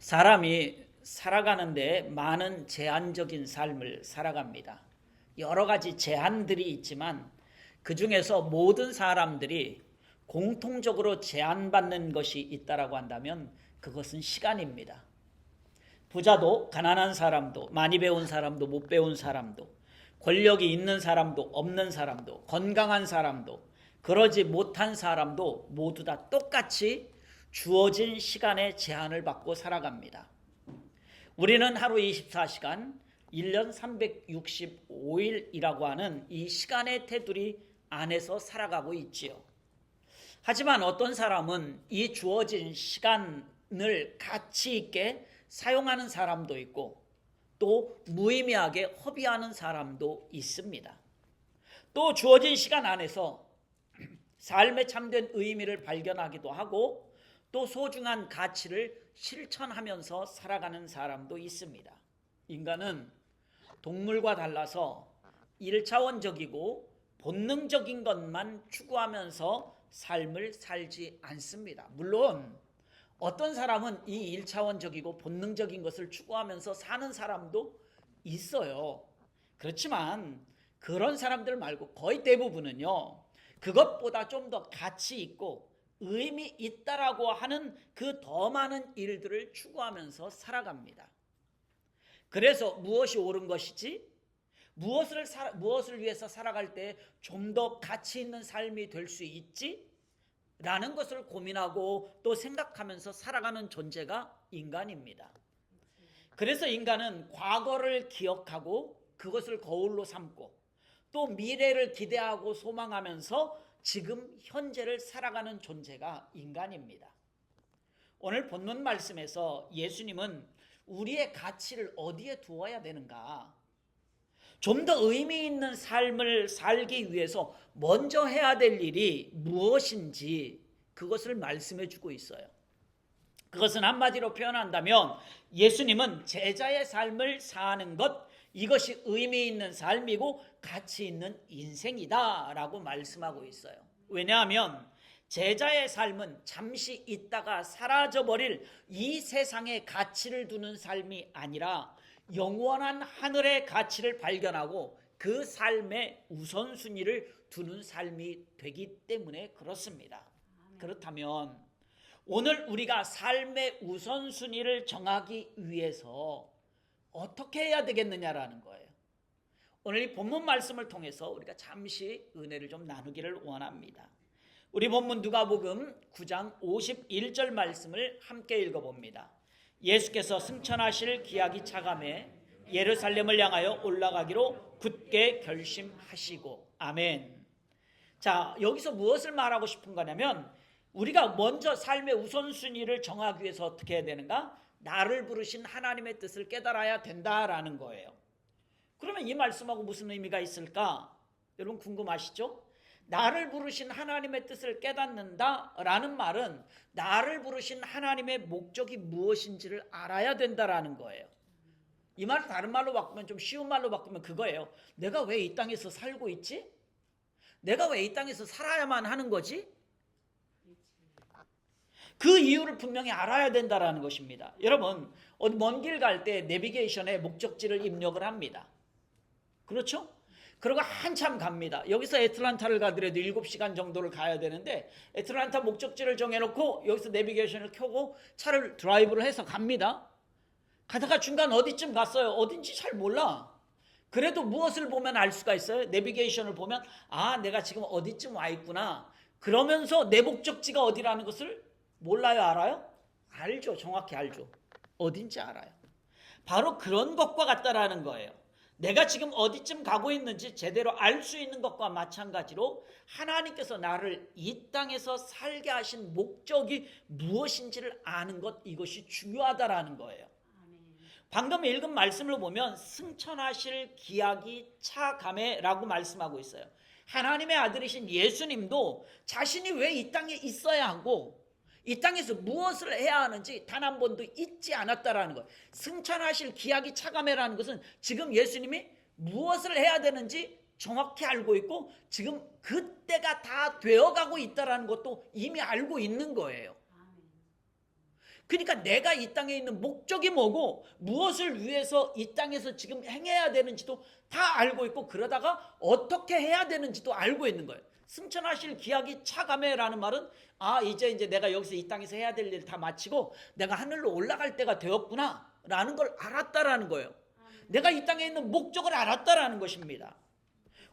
사람이 살아가는데 많은 제한적인 삶을 살아갑니다. 여러 가지 제한들이 있지만 그 중에서 모든 사람들이 공통적으로 제한받는 것이 있다라고 한다면 그것은 시간입니다. 부자도 가난한 사람도 많이 배운 사람도 못 배운 사람도 권력이 있는 사람도 없는 사람도 건강한 사람도 그러지 못한 사람도 모두 다 똑같이 주어진 시간의 제한을 받고 살아갑니다. 우리는 하루 24시간 1년 365일이라고 하는 이 시간의 테두리 안에서 살아가고 있지요. 하지만 어떤 사람은 이 주어진 시간을 가치 있게 사용하는 사람도 있고 또 무의미하게 허비하는 사람도 있습니다. 또 주어진 시간 안에서 삶의 참된 의미를 발견하기도 하고 또 소중한 가치를 실천하면서 살아가는 사람도 있습니다. 인간은 동물과 달라서 1차원적이고 본능적인 것만 추구하면서 삶을 살지 않습니다. 물론 어떤 사람은 이 1차원적이고 본능적인 것을 추구하면서 사는 사람도 있어요. 그렇지만 그런 사람들 말고 거의 대부분은요, 그것보다 좀 더 가치 있고 의미 있다라고 하는 그 더 많은 일들을 추구하면서 살아갑니다. 그래서 무엇이 옳은 것이지? 무엇을 위해서 살아갈 때 좀 더 가치 있는 삶이 될 수 있지? 라는 것을 고민하고 또 생각하면서 살아가는 존재가 인간입니다. 그래서 인간은 과거를 기억하고 그것을 거울로 삼고 또 미래를 기대하고 소망하면서 지금 현재를 살아가는 존재가 인간입니다. 오늘 본문 말씀에서 예수님은 우리의 가치를 어디에 두어야 되는가? 좀 더 의미 있는 삶을 살기 위해서 먼저 해야 될 일이 무엇인지 그것을 말씀해 주고 있어요. 그것은 한마디로 표현한다면 예수님은 제자의 삶을 사는 것, 이것이 의미 있는 삶이고 가치 있는 인생이다라고 말씀하고 있어요. 왜냐하면 제자의 삶은 잠시 있다가 사라져버릴 이 세상의 가치를 두는 삶이 아니라 영원한 하늘의 가치를 발견하고 그 삶의 우선순위를 두는 삶이 되기 때문에 그렇습니다. 그렇다면 오늘 우리가 삶의 우선순위를 정하기 위해서 어떻게 해야 되겠느냐라는 거예요. 오늘 이 본문 말씀을 통해서 우리가 잠시 은혜를 좀 나누기를 원합니다. 우리 본문 누가복음 9장 51절 말씀을 함께 읽어봅니다. 예수께서 승천하실 기약이 차감해 예루살렘을 향하여 올라가기로 굳게 결심하시고. 아멘. 자, 여기서 무엇을 말하고 싶은 거냐면 우리가 먼저 삶의 우선순위를 정하기 위해서 어떻게 해야 되는가? 나를 부르신 하나님의 뜻을 깨달아야 된다라는 거예요. 그러면 이 말씀하고 무슨 의미가 있을까? 여러분 궁금하시죠? 나를 부르신 하나님의 뜻을 깨닫는다라는 말은 나를 부르신 하나님의 목적이 무엇인지를 알아야 된다라는 거예요. 이 말을 다른 말로 바꾸면, 좀 쉬운 말로 바꾸면 그거예요. 내가 왜 이 땅에서 살고 있지? 내가 왜 이 땅에서 살아야만 하는 거지? 그 이유를 분명히 알아야 된다라는 것입니다. 여러분, 어디 먼 길 갈 때 내비게이션에 목적지를 입력을 합니다. 그렇죠? 그리고 한참 갑니다. 여기서 애틀란타를 가더라도 7시간 정도를 가야 되는데 애틀란타 목적지를 정해놓고 여기서 내비게이션을 켜고 차를 드라이브를 해서 갑니다. 가다가 중간 어디쯤 갔어요. 어딘지 잘 몰라. 그래도 무엇을 보면 알 수가 있어요? 내비게이션을 보면 아, 내가 지금 어디쯤 와 있구나. 그러면서 내 목적지가 어디라는 것을 몰라요, 알아요? 알죠. 정확히 알죠. 어딘지 알아요. 바로 그런 것과 같다라는 거예요. 내가 지금 어디쯤 가고 있는지 제대로 알 수 있는 것과 마찬가지로 하나님께서 나를 이 땅에서 살게 하신 목적이 무엇인지를 아는 것, 이것이 중요하다라는 거예요. 방금 읽은 말씀을 보면 승천하실 기약이 차감해라고 말씀하고 있어요. 하나님의 아들이신 예수님도 자신이 왜 이 땅에 있어야 하고 이 땅에서 무엇을 해야 하는지 단 한 번도 잊지 않았다라는 거예요. 승천하실 기약이 차감해라는 것은 지금 예수님이 무엇을 해야 되는지 정확히 알고 있고 지금 그때가 다 되어가고 있다라는 것도 이미 알고 있는 거예요. 그러니까 내가 이 땅에 있는 목적이 뭐고 무엇을 위해서 이 땅에서 지금 행해야 되는지도 다 알고 있고, 그러다가 어떻게 해야 되는지도 알고 있는 거예요. 승천하실 기약이 차감해라는 말은 이제 내가 여기서 이 땅에서 해야 될 일 다 마치고 내가 하늘로 올라갈 때가 되었구나 라는 걸 알았다라는 거예요. 내가 이 땅에 있는 목적을 알았다라는 것입니다.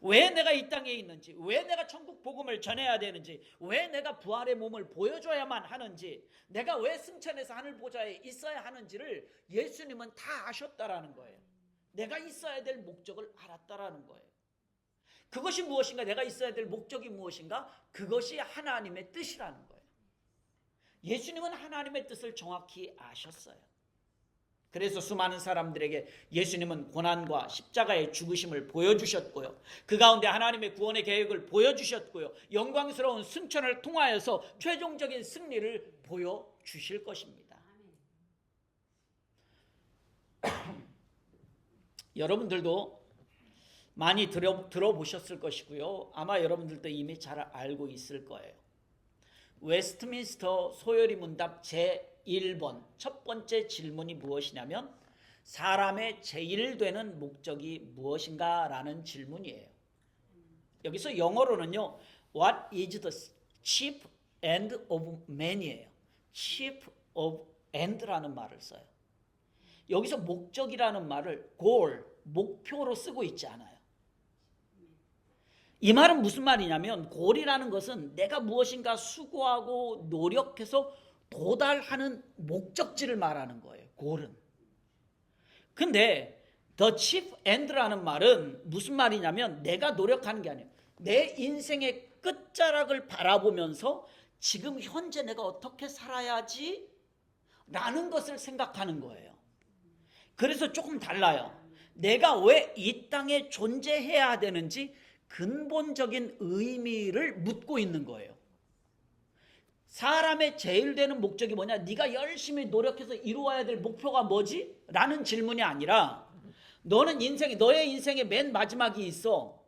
왜 내가 이 땅에 있는지, 왜 내가 천국 복음을 전해야 되는지, 왜 내가 부활의 몸을 보여줘야만 하는지, 내가 왜 승천해서 하늘 보좌에 있어야 하는지를 예수님은 다 아셨다라는 거예요. 내가 있어야 될 목적을 알았다라는 거예요. 그것이 무엇인가, 내가 있어야 될 목적이 무엇인가, 그것이 하나님의 뜻이라는 거예요. 예수님은 하나님의 뜻을 정확히 아셨어요. 그래서 수많은 사람들에게 예수님은 고난과 십자가의 죽으심을 보여주셨고요, 그 가운데 하나님의 구원의 계획을 보여주셨고요, 영광스러운 승천을 통하여서 최종적인 승리를 보여주실 것입니다. 여러분들도 많이 들어보셨을 것이고요, 아마 여러분들도 이미 잘 알고 있을 거예요. 웨스트민스터 소요리 문답 제1번 첫 번째 질문이 무엇이냐면, 사람의 제일 되는 목적이 무엇인가 라는 질문이에요. 여기서 영어로는요, What is the chief end of man이에요. chief of end라는 말을 써요. 여기서 목적이라는 말을 goal, 목표로 쓰고 있지 않아요. 이 말은 무슨 말이냐면, 골이라는 것은 내가 무엇인가 수고하고 노력해서 도달하는 목적지를 말하는 거예요. 골은. 근데 the chief end라는 말은 무슨 말이냐면, 내가 노력하는 게 아니에요. 내 인생의 끝자락을 바라보면서 지금 현재 내가 어떻게 살아야지 라는 것을 생각하는 거예요. 그래서 조금 달라요. 내가 왜 이 땅에 존재해야 되는지 근본적인 의미를 묻고 있는 거예요. 사람의 제일 되는 목적이 뭐냐? 네가 열심히 노력해서 이루어야 될 목표가 뭐지? 라는 질문이 아니라, 너의 인생의 맨 마지막이 있어.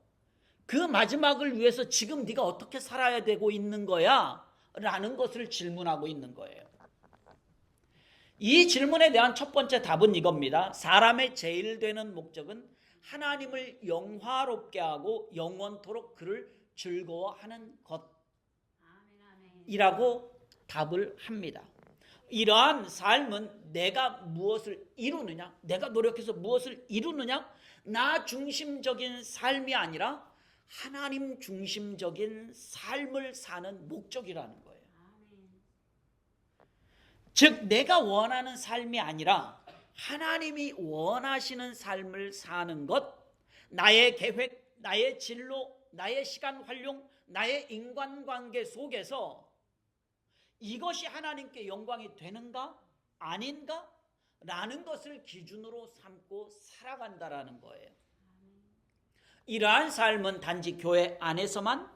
그 마지막을 위해서 지금 네가 어떻게 살아야 되고 있는 거야? 라는 것을 질문하고 있는 거예요. 이 질문에 대한 첫 번째 답은 이겁니다. 사람의 제일 되는 목적은 하나님을 영화롭게 하고 영원토록 그를 즐거워하는 것이라고 답을 합니다. 이러한 삶은 내가 무엇을 이루느냐, 내가 노력해서 무엇을 이루느냐, 나 중심적인 삶이 아니라 하나님 중심적인 삶을 사는 목적이라는 거예요. 즉 내가 원하는 삶이 아니라 하나님이 원하시는 삶을 사는 것, 나의 계획, 나의 진로, 나의 시간 활용, 나의 인간관계 속에서 이것이 하나님께 영광이 되는가 아닌가 라는 것을 기준으로 삼고 살아간다라는 거예요. 이러한 삶은 단지 교회 안에서만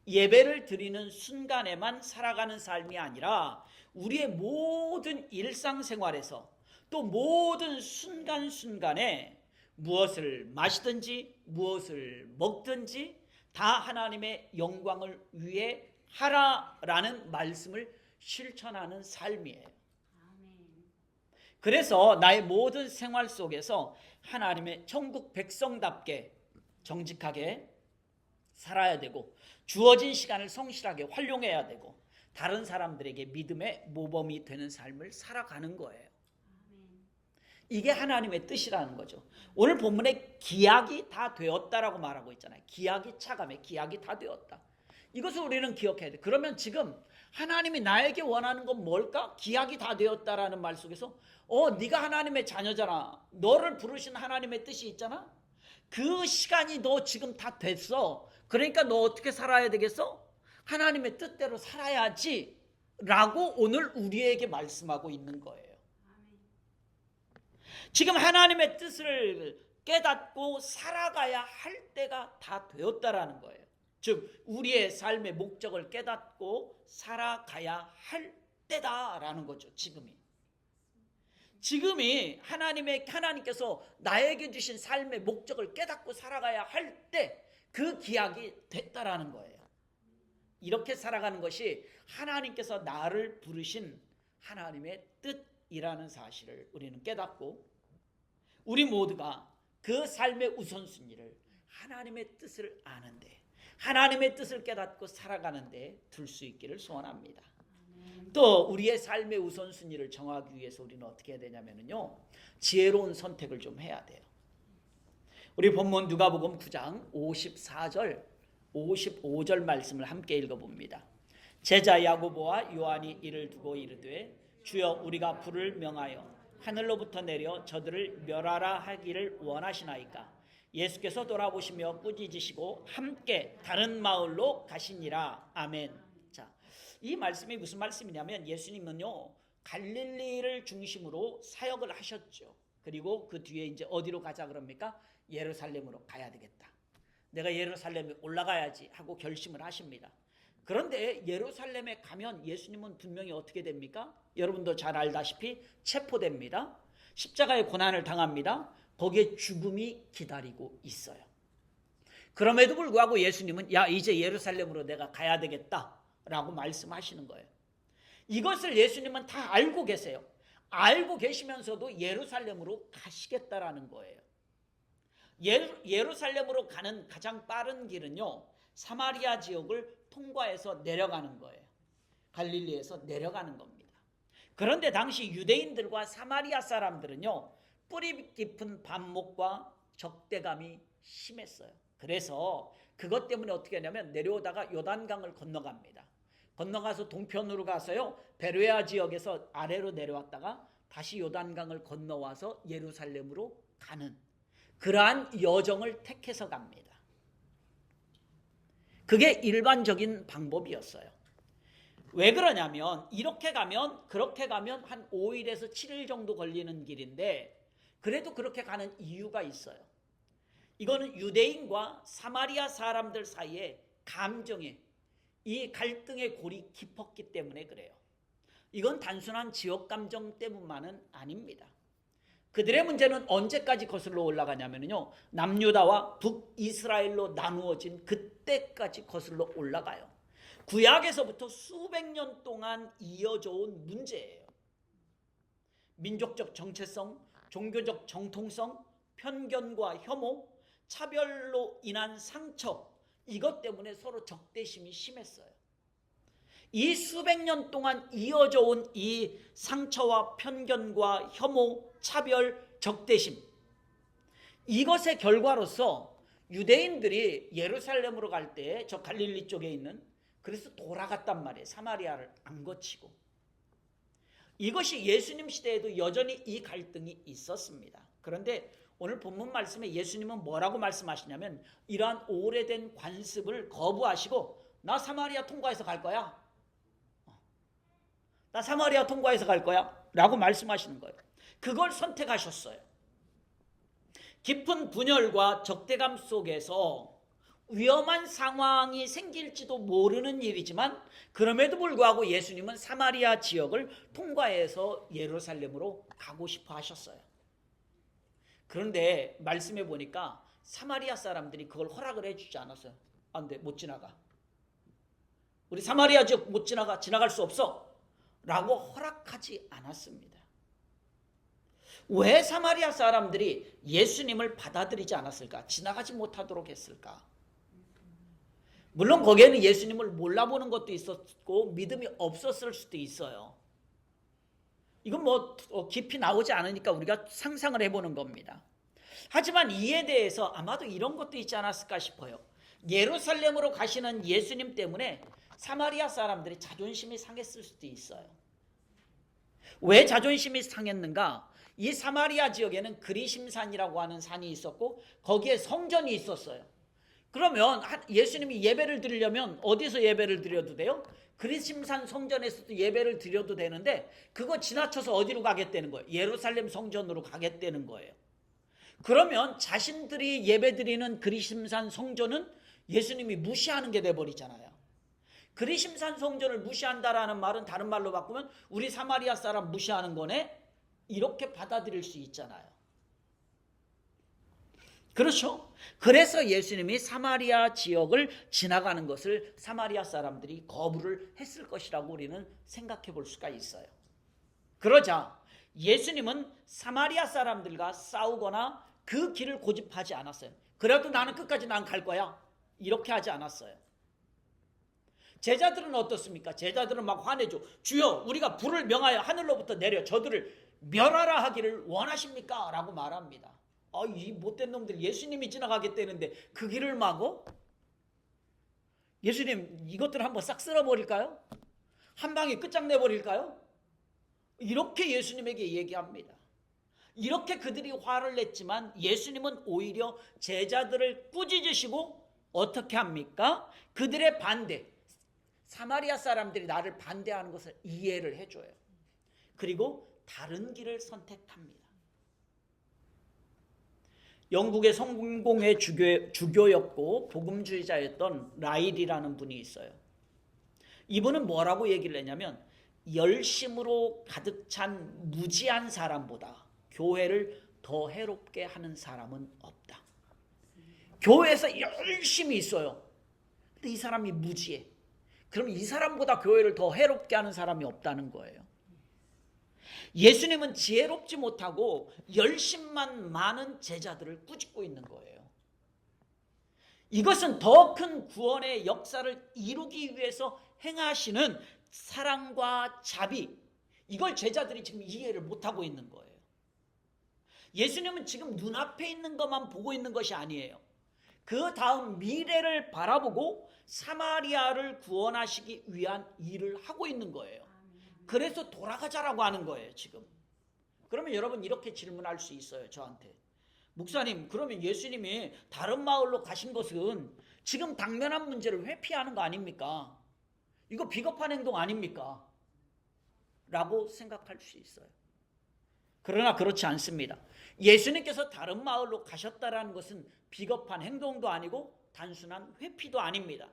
예배를 드리는 순간에만 살아가는 삶이 아니라 우리의 모든 일상생활에서 또 모든 순간순간에 무엇을 마시든지 무엇을 먹든지 다 하나님의 영광을 위해 하라라는 말씀을 실천하는 삶이에요. 그래서 나의 모든 생활 속에서 하나님의 천국 백성답게 정직하게 살아야 되고, 주어진 시간을 성실하게 활용해야 되고, 다른 사람들에게 믿음의 모범이 되는 삶을 살아가는 거예요. 이게 하나님의 뜻이라는 거죠. 오늘 본문에 기약이 다 되었다라고 말하고 있잖아요. 기약이 차감해, 기약이 다 되었다. 이것을 우리는 기억해야 돼. 그러면 지금 하나님이 나에게 원하는 건 뭘까? 기약이 다 되었다라는 말 속에서 네가 하나님의 자녀잖아. 너를 부르신 하나님의 뜻이 있잖아. 그 시간이 너 지금 다 됐어. 그러니까 너 어떻게 살아야 되겠어? 하나님의 뜻대로 살아야지 라고 오늘 우리에게 말씀하고 있는 거예요. 지금 하나님의 뜻을 깨닫고 살아가야 할 때가 다 되었다라는 거예요. 즉 우리의 삶의 목적을 깨닫고 살아가야 할 때다라는 거죠. 지금이 하나님께서 나에게 주신 삶의 목적을 깨닫고 살아가야 할 때 그 기약이 됐다라는 거예요. 이렇게 살아가는 것이 하나님께서 나를 부르신 하나님의 뜻이라는 사실을 우리는 깨닫고 우리 모두가 그 삶의 우선순위를 하나님의 뜻을 아는데 하나님의 뜻을 깨닫고 살아가는데 둘 수 있기를 소원합니다. 또 우리의 삶의 우선순위를 정하기 위해서 우리는 어떻게 해야 되냐면요, 지혜로운 선택을 좀 해야 돼요. 우리 본문 누가복음 9장 54절 55절 말씀을 함께 읽어봅니다. 제자 야고보와 요한이 이를 두고 이르되 주여 우리가 불을 명하여 하늘로부터 내려 저들을 멸하라 하기를 원하시나이까. 예수께서 돌아보시며 꾸짖으시고 함께 다른 마을로 가시니라. 아멘. 자, 이 말씀이 무슨 말씀이냐면 예수님은요 갈릴리를 중심으로 사역을 하셨죠. 그리고 그 뒤에 이제 어디로 가자 그럽니까? 예루살렘으로 가야 되겠다. 내가 예루살렘에 올라가야지 하고 결심을 하십니다. 그런데 예루살렘에 가면 예수님은 분명히 어떻게 됩니까? 여러분도 잘 알다시피 체포됩니다. 십자가의 고난을 당합니다. 거기에 죽음이 기다리고 있어요. 그럼에도 불구하고 예수님은 야 이제 예루살렘으로 내가 가야 되겠다라고 말씀하시는 거예요. 이것을 예수님은 다 알고 계세요. 알고 계시면서도 예루살렘으로 가시겠다라는 거예요. 예루살렘으로 가는 가장 빠른 길은요 사마리아 지역을 통과해서 내려가는 거예요. 갈릴리에서 내려가는 겁니다. 그런데 당시 유대인들과 사마리아 사람들은요 뿌리 깊은 반목과 적대감이 심했어요. 그래서 그것 때문에 어떻게 하냐면 내려오다가 요단강을 건너갑니다. 건너가서 동편으로 가서요 베레아 지역에서 아래로 내려왔다가 다시 요단강을 건너와서 예루살렘으로 가는 그러한 여정을 택해서 갑니다. 그게 일반적인 방법이었어요. 왜 그러냐면 이렇게 가면 그렇게 가면 한 5일에서 7일 정도 걸리는 길인데 그래도 그렇게 가는 이유가 있어요. 이거는 유대인과 사마리아 사람들 사이에 감정의 이 갈등의 골이 깊었기 때문에 그래요. 이건 단순한 지역 감정 때문만은 아닙니다. 그들의 문제는 언제까지 거슬러 올라가냐면요 남유다와 북이스라엘로 나누어진 그때까지 거슬러 올라가요. 구약에서부터 수백 년 동안 이어져 온 문제예요. 민족적 정체성, 종교적 정통성, 편견과 혐오, 차별로 인한 상처, 이것 때문에 서로 적대심이 심했어요. 이 수백 년 동안 이어져 온 이 상처와 편견과 혐오, 차별, 적대심, 이것의 결과로서 유대인들이 예루살렘으로 갈 때 저 갈릴리 쪽에 있는 그래서 돌아갔단 말이에요. 사마리아를 안 거치고. 이것이 예수님 시대에도 여전히 이 갈등이 있었습니다. 그런데 오늘 본문 말씀에 예수님은 뭐라고 말씀하시냐면 이러한 오래된 관습을 거부하시고 나 사마리아 통과해서 갈 거야. 나 사마리아 통과해서 갈 거야 라고 말씀하시는 거예요. 그걸 선택하셨어요. 깊은 분열과 적대감 속에서 위험한 상황이 생길지도 모르는 일이지만 그럼에도 불구하고 예수님은 사마리아 지역을 통과해서 예루살렘으로 가고 싶어 하셨어요. 그런데 말씀해 보니까 사마리아 사람들이 그걸 허락을 해주지 않았어요. 안 돼, 못 지나가. 우리 사마리아 지역 못 지나갈 수 없어 라고 허락하지 않았습니다. 왜 사마리아 사람들이 예수님을 받아들이지 않았을까? 지나가지 못하도록 했을까? 물론 거기에는 예수님을 몰라보는 것도 있었고 믿음이 없었을 수도 있어요. 이건 뭐 깊이 나오지 않으니까 우리가 상상을 해보는 겁니다. 하지만 이에 대해서 아마도 이런 것도 있지 않았을까 싶어요. 예루살렘으로 가시는 예수님 때문에 사마리아 사람들이 자존심이 상했을 수도 있어요. 왜 자존심이 상했는가? 이 사마리아 지역에는 그리심산이라고 하는 산이 있었고 거기에 성전이 있었어요. 그러면 예수님이 예배를 드리려면 어디서 예배를 드려도 돼요? 그리심산 성전에서도 예배를 드려도 되는데 그거 지나쳐서 어디로 가겠다는 거예요? 예루살렘 성전으로 가겠다는 거예요. 그러면 자신들이 예배 드리는 그리심산 성전은 예수님이 무시하는 게 돼버리잖아요. 그리심산 성전을 무시한다라는 말은 다른 말로 바꾸면 우리 사마리아 사람 무시하는 거네? 이렇게 받아들일 수 있잖아요. 그렇죠? 그래서 예수님이 사마리아 지역을 지나가는 것을 사마리아 사람들이 거부를 했을 것이라고 우리는 생각해 볼 수가 있어요. 그러자 예수님은 사마리아 사람들과 싸우거나 그 길을 고집하지 않았어요. 그래도 나는 끝까지 난 갈 거야, 이렇게 하지 않았어요. 제자들은 어떻습니까? 제자들은 막 화내죠. 주여, 우리가 불을 명하여 하늘로부터 내려 저들을 멸하라 하기를 원하십니까? 라고 말합니다. 이 못된 놈들, 예수님이 지나가겠다는데 그 길을 막어? 예수님, 이것들 한번 싹 쓸어버릴까요? 한 방에 끝장내버릴까요? 이렇게 예수님에게 얘기합니다. 이렇게 그들이 화를 냈지만 예수님은 오히려 제자들을 꾸짖으시고 어떻게 합니까? 그들의 반대, 사마리아 사람들이 나를 반대하는 것을 이해를 해줘요. 그리고 다른 길을 선택합니다. 영국의 성공회 주교였고 복음주의자였던 라일이라는 분이 있어요. 이분은 뭐라고 얘기를 했냐면, 열심으로 가득 찬 무지한 사람보다 교회를 더 해롭게 하는 사람은 없다. 교회에서 열심히 있어요. 근데 이 사람이 무지해. 그럼 이 사람보다 교회를 더 해롭게 하는 사람이 없다는 거예요. 예수님은 지혜롭지 못하고 열심만 많은 제자들을 꾸짖고 있는 거예요. 이것은 더 큰 구원의 역사를 이루기 위해서 행하시는 사랑과 자비, 이걸 제자들이 지금 이해를 못하고 있는 거예요. 예수님은 지금 눈앞에 있는 것만 보고 있는 것이 아니에요. 그 다음 미래를 바라보고 사마리아를 구원하시기 위한 일을 하고 있는 거예요. 그래서 돌아가자라고 하는 거예요, 지금. 그러면 여러분 이렇게 질문할 수 있어요, 저한테. 목사님, 그러면 예수님이 다른 마을로 가신 것은 지금 당면한 문제를 회피하는 거 아닙니까? 이거 비겁한 행동 아닙니까? 라고 생각할 수 있어요. 그러나 그렇지 않습니다. 예수님께서 다른 마을로 가셨다라는 것은 비겁한 행동도 아니고 단순한 회피도 아닙니다.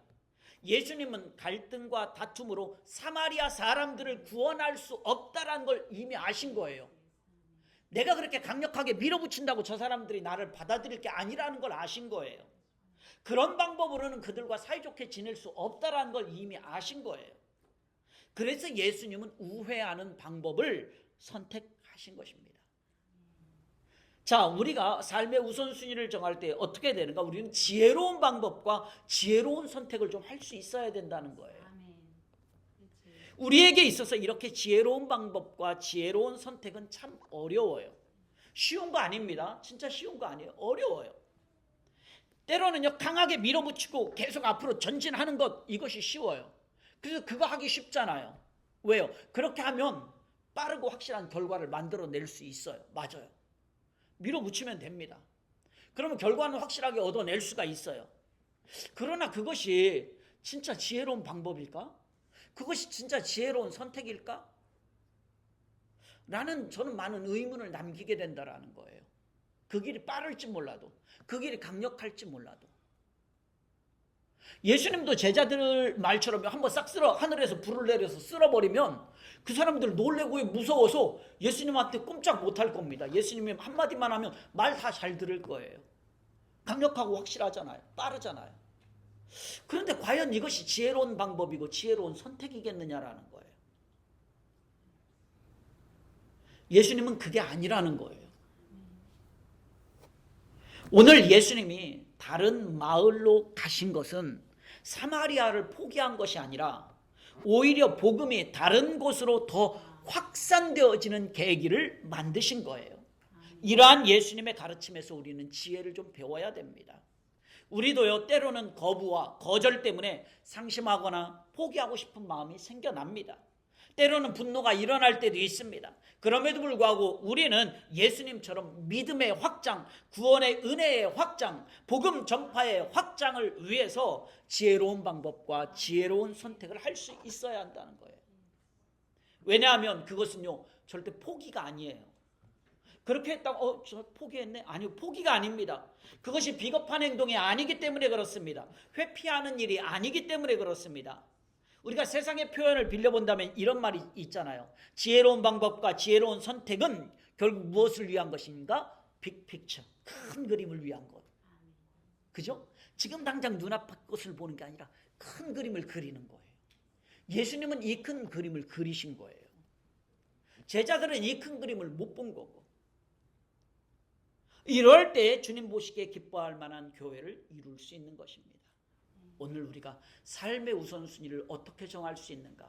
예수님은 갈등과 다툼으로 사마리아 사람들을 구원할 수 없다라는 걸 이미 아신 거예요. 내가 그렇게 강력하게 밀어붙인다고 저 사람들이 나를 받아들일 게 아니라는 걸 아신 거예요. 그런 방법으로는 그들과 사이좋게 지낼 수 없다라는 걸 이미 아신 거예요. 그래서 예수님은 우회하는 방법을 선택하신 것입니다. 자, 우리가 삶의 우선순위를 정할 때 어떻게 되는가? 우리는 지혜로운 방법과 지혜로운 선택을 좀 할 수 있어야 된다는 거예요. 우리에게 있어서 이렇게 지혜로운 방법과 지혜로운 선택은 참 어려워요. 쉬운 거 아닙니다. 진짜 쉬운 거 아니에요. 어려워요. 때로는요, 강하게 밀어붙이고 계속 앞으로 전진하는 것, 이것이 쉬워요. 그래서 그거 하기 쉽잖아요. 왜요? 그렇게 하면 빠르고 확실한 결과를 만들어낼 수 있어요. 맞아요. 밀어붙이면 됩니다. 그러면 결과는 확실하게 얻어낼 수가 있어요. 그러나 그것이 진짜 지혜로운 방법일까? 그것이 진짜 지혜로운 선택일까? 저는 많은 의문을 남기게 된다라는 거예요. 그 길이 빠를지 몰라도, 그 길이 강력할지 몰라도. 예수님도 제자들 말처럼 한번 싹 하늘에서 불을 내려서 쓸어버리면 그 사람들 놀래고 무서워서 예수님한테 꼼짝 못할 겁니다. 예수님이 한마디만 하면 말 다 잘 들을 거예요. 강력하고 확실하잖아요. 빠르잖아요. 그런데 과연 이것이 지혜로운 방법이고 지혜로운 선택이겠느냐라는 거예요. 예수님은 그게 아니라는 거예요. 오늘 예수님이 다른 마을로 가신 것은 사마리아를 포기한 것이 아니라 오히려 복음이 다른 곳으로 더 확산되어지는 계기를 만드신 거예요. 이러한 예수님의 가르침에서 우리는 지혜를 좀 배워야 됩니다. 우리도요, 때로는 거부와 거절 때문에 상심하거나 포기하고 싶은 마음이 생겨납니다. 때로는 분노가 일어날 때도 있습니다. 그럼에도 불구하고 우리는 예수님처럼 믿음의 확장, 구원의 은혜의 확장, 복음 전파의 확장을 위해서 지혜로운 방법과 지혜로운 선택을 할 수 있어야 한다는 거예요. 왜냐하면 그것은요, 절대 포기가 아니에요. 그렇게 했다고 저 포기했네? 아니요, 포기가 아닙니다. 그것이 비겁한 행동이 아니기 때문에 그렇습니다. 회피하는 일이 아니기 때문에 그렇습니다. 우리가 세상의 표현을 빌려본다면 이런 말이 있잖아요. 지혜로운 방법과 지혜로운 선택은 결국 무엇을 위한 것인가? 빅픽처, 큰 그림을 위한 것. 그죠? 지금 당장 눈앞의 것을 보는 게 아니라 큰 그림을 그리는 거예요. 예수님은 이 큰 그림을 그리신 거예요. 제자들은 이 큰 그림을 못 본 거고, 이럴 때 주님 보시기에 기뻐할 만한 교회를 이룰 수 있는 것입니다. 오늘 우리가 삶의 우선순위를 어떻게 정할 수 있는가?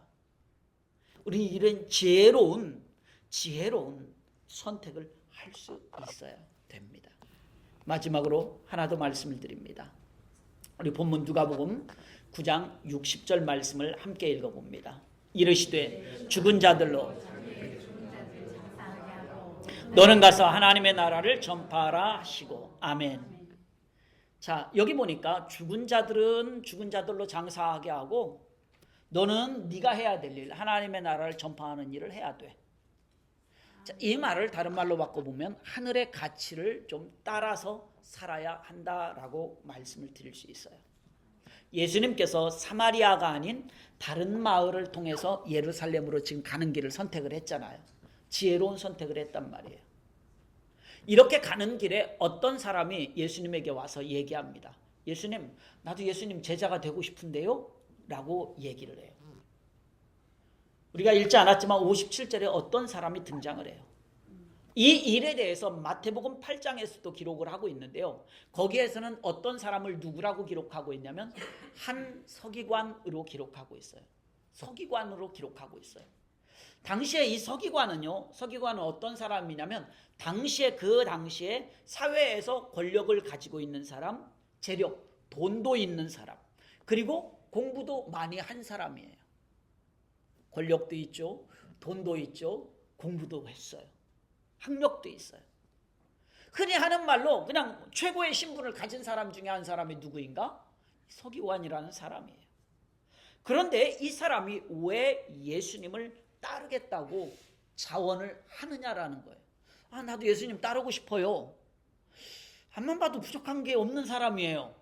우리 이런 지혜로운 선택을 할 수 있어야 됩니다. 마지막으로 하나 더 말씀을 드립니다. 우리 본문 누가복음 9장 60절 말씀을 함께 읽어봅니다. 이르시되 죽은 자들로 너는 가서 하나님의 나라를 전파하라 하시고. 아멘. 자, 여기 보니까 죽은 자들은 죽은 자들로 장사하게 하고, 너는 네가 해야 될 일, 하나님의 나라를 전파하는 일을 해야 돼. 자, 이 말을 다른 말로 바꿔보면 하늘의 가치를 좀 따라서 살아야 한다라고 말씀을 드릴 수 있어요. 예수님께서 사마리아가 아닌 다른 마을을 통해서 예루살렘으로 지금 가는 길을 선택을 했잖아요. 지혜로운 선택을 했단 말이에요. 이렇게 가는 길에 어떤 사람이 예수님에게 와서 얘기합니다. 예수님, 나도 예수님 제자가 되고 싶은데요? 라고 얘기를 해요. 우리가 읽지 않았지만 57절에 어떤 사람이 등장을 해요. 이 일에 대해서 마태복음 8장에서도 기록을 하고 있는데요. 거기에서는 어떤 사람을 누구라고 기록하고 있냐면 한 서기관으로 기록하고 있어요. 서기관으로 기록하고 있어요. 당시에 이 서기관은 어떤 사람이냐면 그 당시에 사회에서 권력을 가지고 있는 사람, 재력, 돈도 있는 사람, 그리고 공부도 많이 한 사람이에요. 권력도 있죠, 돈도 있죠, 공부도 했어요, 학력도 있어요. 흔히 하는 말로 그냥 최고의 신분을 가진 사람 중에 한 사람이 누구인가? 서기관이라는 사람이에요. 그런데 이 사람이 왜 예수님을 따르겠다고 자원을 하느냐라는 거예요. 나도 예수님 따르고 싶어요. 앞만 봐도 부족한 게 없는 사람이에요.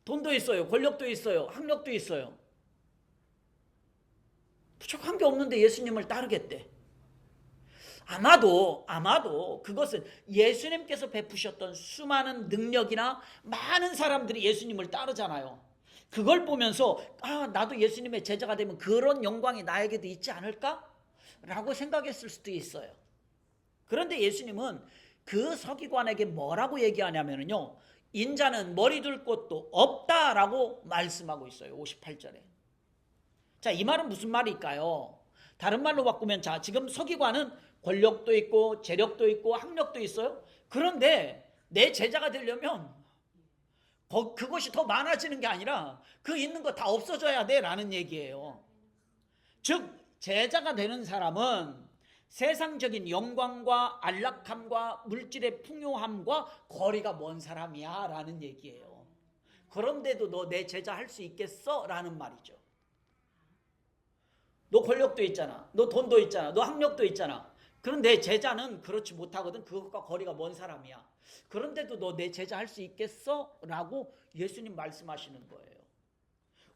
돈도 있어요, 권력도 있어요, 학력도 있어요. 부족한 게 없는데 예수님을 따르겠대. 아마도 그것은 예수님께서 베푸셨던 수많은 능력이나 많은 사람들이 예수님을 따르잖아요. 그걸 보면서 나도 예수님의 제자가 되면 그런 영광이 나에게도 있지 않을까? 라고 생각했을 수도 있어요. 그런데 예수님은 그 서기관에게 뭐라고 얘기하냐면요, 인자는 머리 둘 곳도 없다라고 말씀하고 있어요. 58절에. 자, 이 말은 무슨 말일까요? 다른 말로 바꾸면, 자, 지금 서기관은 권력도 있고 재력도 있고 학력도 있어요. 그런데 내 제자가 되려면 그것이 더 많아지는 게 아니라 그 있는 거 다 없어져야 돼 라는 얘기예요. 즉 제자가 되는 사람은 세상적인 영광과 안락함과 물질의 풍요함과 거리가 먼 사람이야 라는 얘기예요. 그런데도 너 내 제자 할 수 있겠어? 라는 말이죠. 너 권력도 있잖아, 너 돈도 있잖아, 너 학력도 있잖아. 그런데 제자는 그렇지 못하거든. 그것과 거리가 먼 사람이야. 그런데도 너 내 제자 할 수 있겠어? 라고 예수님 말씀하시는 거예요.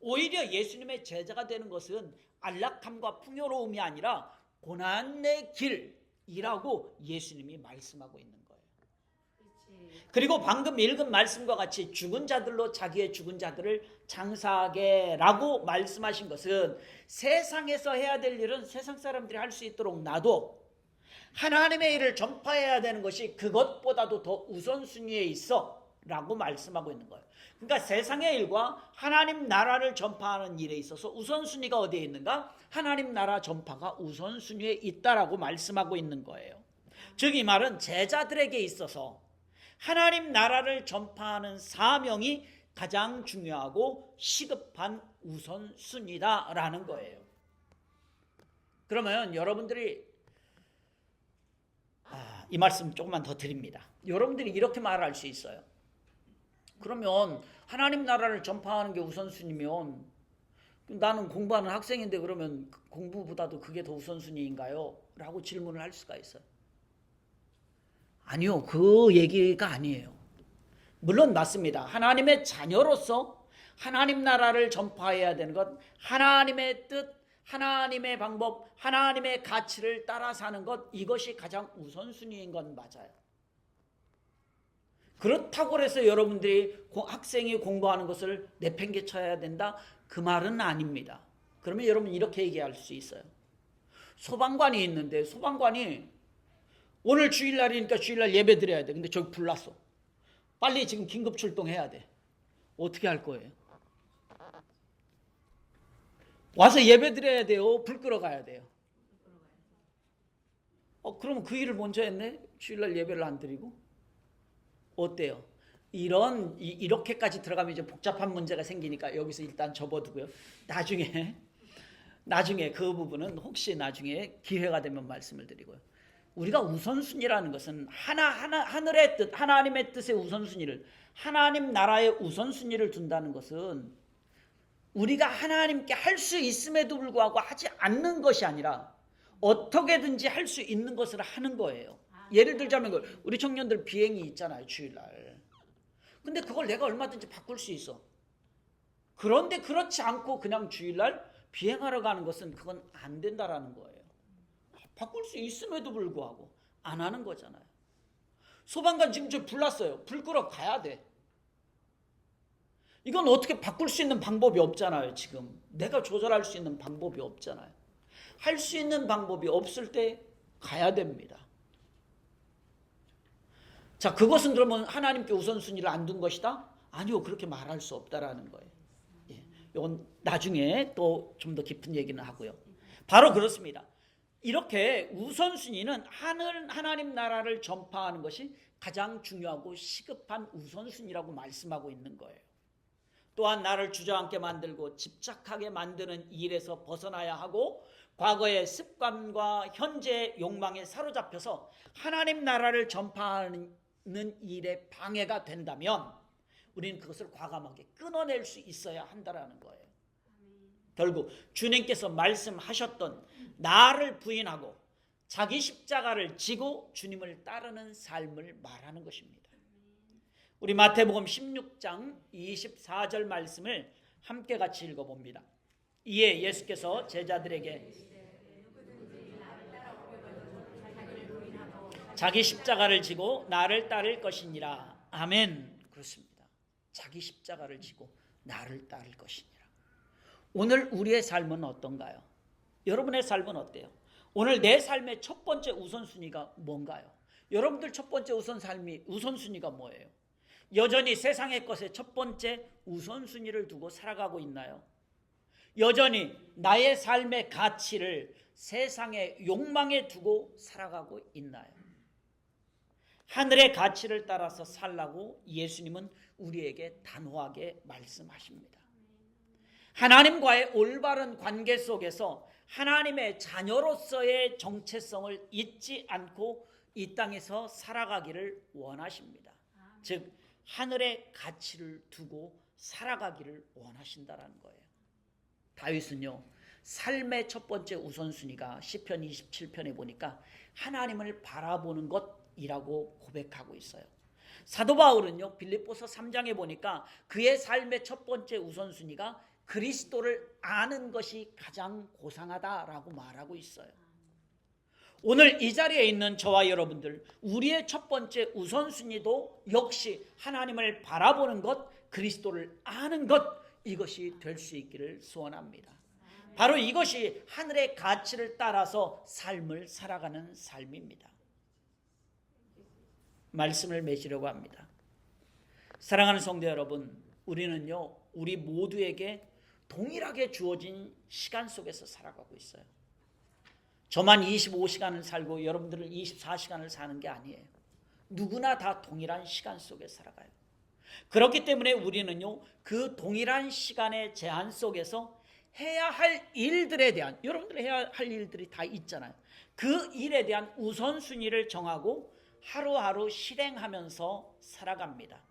오히려 예수님의 제자가 되는 것은 안락함과 풍요로움이 아니라 고난의 길이라고 예수님이 말씀하고 있는 거예요. 그리고 방금 읽은 말씀과 같이 죽은 자들로 자기의 죽은 자들을 장사하게 라고 말씀하신 것은 세상에서 해야 될 일은 세상 사람들이 할 수 있도록 놔도 하나님의 일을 전파해야 되는 것이 그것보다도 더 우선순위에 있어 라고 말씀하고 있는 거예요. 그러니까 세상의 일과 하나님 나라를 전파하는 일에 있어서 우선순위가 어디에 있는가? 하나님 나라 전파가 우선순위에 있다라고 말씀하고 있는 거예요. 즉 이 말은 제자들에게 있어서 하나님 나라를 전파하는 사명이 가장 중요하고 시급한 우선순위다라는 거예요. 그러면 여러분들이 이 말씀 조금만 더 드립니다. 여러분들이 이렇게 말할 수 있어요. 그러면 하나님 나라를 전파하는 게 우선순위면 나는 공부하는 학생인데 그러면 공부보다도 그게 더 우선순위인가요? 라고 질문을 할 수가 있어요. 아니요, 그 얘기가 아니에요. 물론 맞습니다. 하나님의 자녀로서 하나님 나라를 전파해야 되는 것, 하나님의 뜻, 하나님의 방법, 하나님의 가치를 따라 사는 것, 이것이 가장 우선순위인 건 맞아요. 그렇다고 해서 여러분들이 학생이 공부하는 것을 내팽개쳐야 된다? 그 말은 아닙니다. 그러면 여러분 이렇게 얘기할 수 있어요. 소방관이 있는데 소방관이 오늘 주일날이니까 주일날 예배 드려야 돼. 근데 저기 불났어. 빨리 지금 긴급 출동해야 돼. 어떻게 할 거예요? 와서 예배 드려야 돼요? 불 끄러 가야 돼요? 그러면 그 일을 먼저 했네? 주일날 예배를 안 드리고? 어때요? 이렇게까지 들어가면 이제 복잡한 문제가 생기니까 여기서 일단 접어두고요. 나중에 그 부분은 혹시 나중에 기회가 되면 말씀을 드리고요. 우리가 우선순위라는 것은 하늘의 뜻, 하나님의 뜻의 우선순위를, 하나님 나라의 우선순위를 둔다는 것은 우리가 하나님께 할 수 있음에도 불구하고 하지 않는 것이 아니라 어떻게든지 할 수 있는 것을 하는 거예요. 예를 들자면 우리 청년들 비행이 있잖아요, 주일날. 근데 그걸 내가 얼마든지 바꿀 수 있어. 그런데 그렇지 않고 그냥 주일날 비행하러 가는 것은 그건 안 된다라는 거예요. 바꿀 수 있음에도 불구하고 안 하는 거잖아요. 소방관 지금 저 불났어요. 불 끄러 가야 돼. 이건 어떻게 바꿀 수 있는 방법이 없잖아요. 지금 내가 조절할 수 있는 방법이 없잖아요. 할 수 있는 방법이 없을 때 가야 됩니다. 자, 그것은 그러면 하나님께 우선순위를 안 둔 것이다? 아니요, 그렇게 말할 수 없다라는 거예요. 이건 나중에 또 좀 더 깊은 얘기는 하고요. 바로 그렇습니다. 이렇게 우선순위는 하나님 나라를 전파하는 것이 가장 중요하고 시급한 우선순위라고 말씀하고 있는 거예요. 또한 나를 주저앉게 만들고 집착하게 만드는 일에서 벗어나야 하고 과거의 습관과 현재의 욕망에 사로잡혀서 하나님 나라를 전파하는 일에 방해가 된다면 우리는 그것을 과감하게 끊어낼 수 있어야 한다는 거예요. 결국 주님께서 말씀하셨던 나를 부인하고 자기 십자가를 지고 주님을 따르는 삶을 말하는 것입니다. 우리 마태복음 16장 24절 말씀을 함께 같이 읽어봅니다. 이에 예수께서 제자들에게 자기 십자가를 지고 나를 따를 것이니라. 아멘. 그렇습니다. 자기 십자가를 지고 나를 따를 것이니라. 오늘 우리의 삶은 어떤가요? 여러분의 삶은 어때요? 오늘 내 삶의 첫 번째 우선순위가 뭔가요? 여러분들 첫 번째 우선순위가 뭐예요? 여전히 세상의 것에 첫 번째 우선순위를 두고 살아가고 있나요? 여전히 나의 삶의 가치를 세상의 욕망에 두고 살아가고 있나요? 하늘의 가치를 따라서 살라고 예수님은 우리에게 단호하게 말씀하십니다. 하나님과의 올바른 관계 속에서 하나님의 자녀로서의 정체성을 잊지 않고 이 땅에서 살아가기를 원하십니다. 즉 하늘의 가치를 두고 살아가기를 원하신다는 거예요. 다윗은요, 삶의 첫 번째 우선순위가 시편 27편에 보니까 하나님을 바라보는 것이라고 고백하고 있어요. 사도 바울은요, 빌립보서 3장에 보니까 그의 삶의 첫 번째 우선순위가 그리스도를 아는 것이 가장 고상하다라고 말하고 있어요. 오늘 이 자리에 있는 저와 여러분들, 우리의 첫 번째 우선순위도 역시 하나님을 바라보는 것, 그리스도를 아는 것, 이것이 될 수 있기를 소원합니다. 바로 이것이 하늘의 가치를 따라서 삶을 살아가는 삶입니다. 말씀을 맺으려고 합니다. 사랑하는 성도 여러분, 우리는요, 우리 모두에게 동일하게 주어진 시간 속에서 살아가고 있어요. 저만 25시간을 살고 여러분들은 24시간을 사는 게 아니에요. 누구나 다 동일한 시간 속에 살아가요. 그렇기 때문에 우리는요, 그 동일한 시간의 제한 속에서 해야 할 일들에 대한, 여러분들이 해야 할 일들이 다 있잖아요. 그 일에 대한 우선순위를 정하고 하루하루 실행하면서 살아갑니다.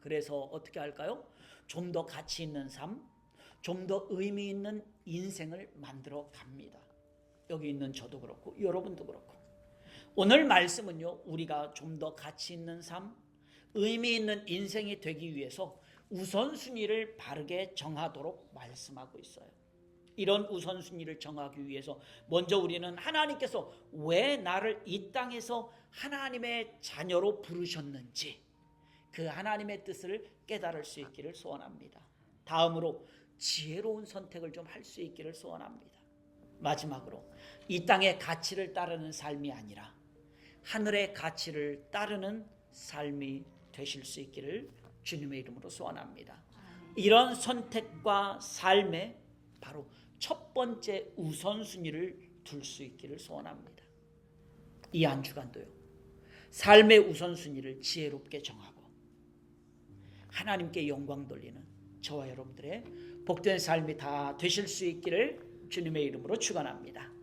그래서 어떻게 할까요? 좀 더 가치 있는 삶, 좀 더 의미 있는 인생을 만들어 갑니다. 여기 있는 저도 그렇고 여러분도 그렇고. 오늘 말씀은요, 우리가 좀 더 가치 있는 삶, 의미 있는 인생이 되기 위해서 우선순위를 바르게 정하도록 말씀하고 있어요. 이런 우선순위를 정하기 위해서 먼저 우리는 하나님께서 왜 나를 이 땅에서 하나님의 자녀로 부르셨는지 그 하나님의 뜻을 깨달을 수 있기를 소원합니다. 다음으로 지혜로운 선택을 좀 할 수 있기를 소원합니다. 마지막으로 이 땅의 가치를 따르는 삶이 아니라 하늘의 가치를 따르는 삶이 되실 수 있기를 주님의 이름으로 소원합니다. 이런 선택과 삶에 바로 첫 번째 우선순위를 둘 수 있기를 소원합니다. 이 한 주간도요, 삶의 우선순위를 지혜롭게 정하고 하나님께 영광 돌리는 저와 여러분들의 복된 삶이 다 되실 수 있기를 주님의 이름으로 축원합니다.